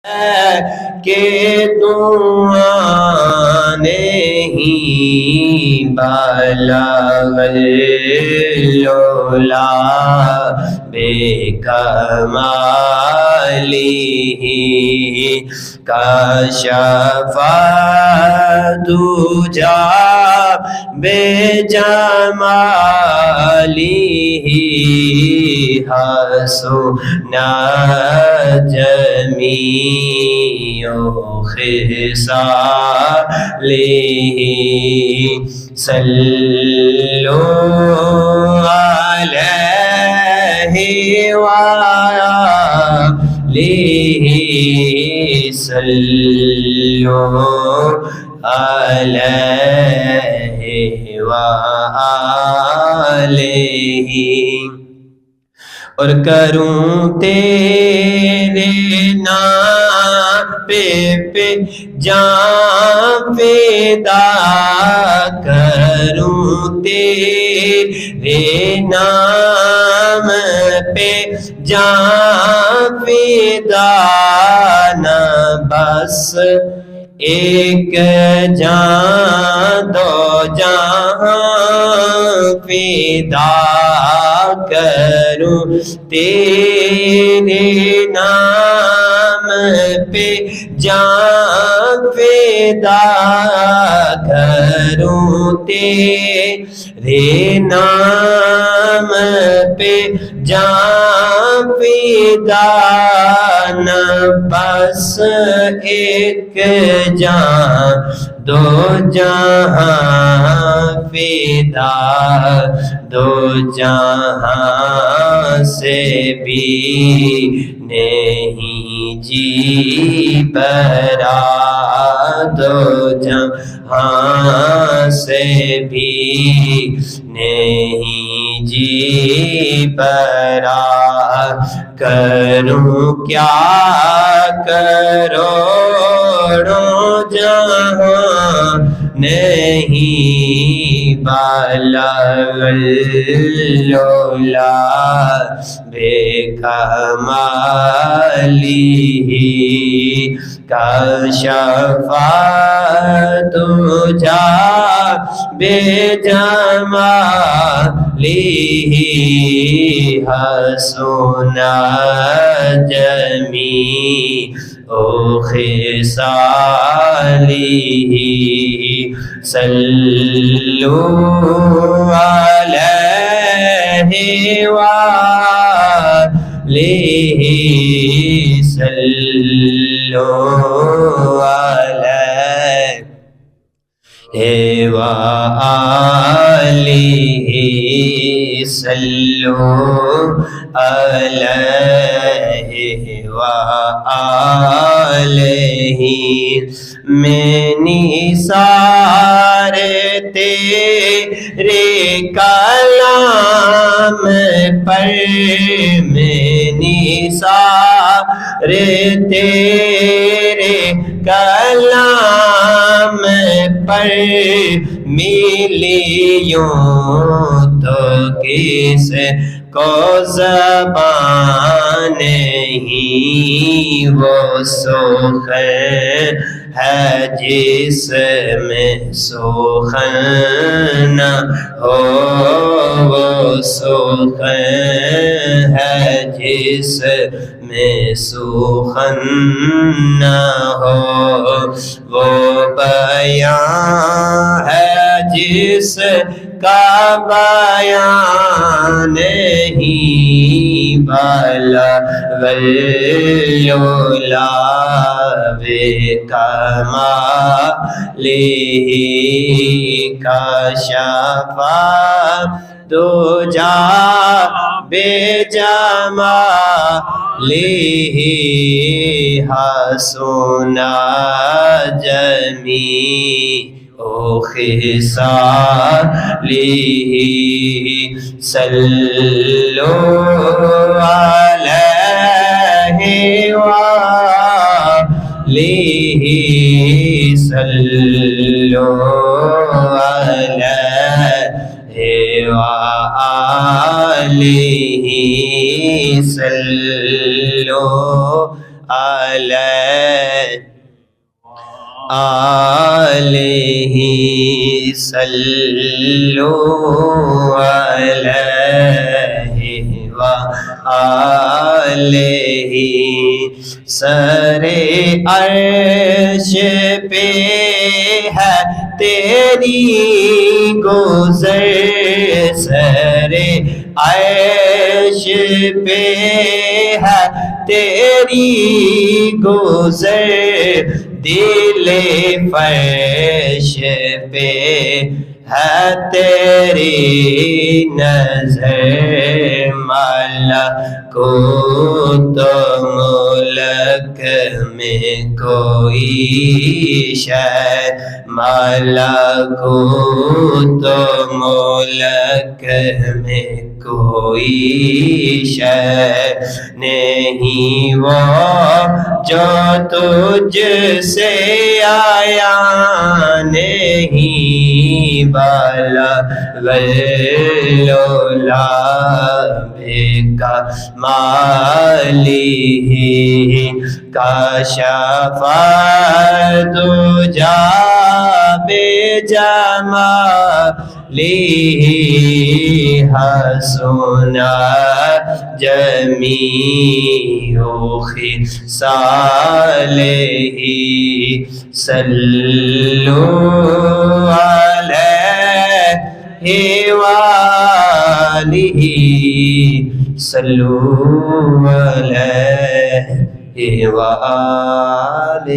کہ دعا نہیں بلغ العلا بے کمالہ کشف الدجی بے جمالہ حسن جمیع خصالہ صلو علیہ وآلہ صلو علیہ وآلہ اور کروں تیرے نام پہ جان فدا کروں تیرے نام پہ جان فدا نہ بس ایک جان دو جہاں فدا کروں تیرے نام پہ جان فدا کروں تیرے نام پہ جان فدا نہ بس ایک جان دو جہاں فدا دو جہاں سے بھی نہیں جی برا دو جہاں سے بھی نہیں جی برا کروں کیا کروڑوں جہاں نہیں بلغ العلا بے کمالہ کشف الدجی بے جمالہ حسن جمیع خصالہ صلو علیہ وآلہ صلو علیہ وآلہ صلو علیہ وآلہ میں نثار تیرے کلام پر میں نثار تیرے کلام پر ملیوں تو کس کو زبان نہیں وہ سخن ہے جس میں سخن نہ ہو وہ سخن ہے جس میں سخن نہ ہو وہ بیان ہے جس کا بیان نہیں بلغ العلا بے کمالہ کشف الدجی بے جمالہ حسن جمیع خصالہ صلو علیہ وآلہ صلو علیہ وآلہ صلو علیہ آلہ صلو علیہ وآلہ سر عرش پہ ہے تیری گزر سر عرش پہ ہے تیری گزر دل فرش پہ ہے تیری نظر ملکوت و ملک میں کوئی شے ملکوت و ملک میں کوئی شے نہیں وہ جو تجھ سے آیا نہیں بالا غلولا کا مالی کاشف دجا بے جمالی حسنا جمیع خصالہ صلو علیہ وآلہ صلو علیہ وآلہ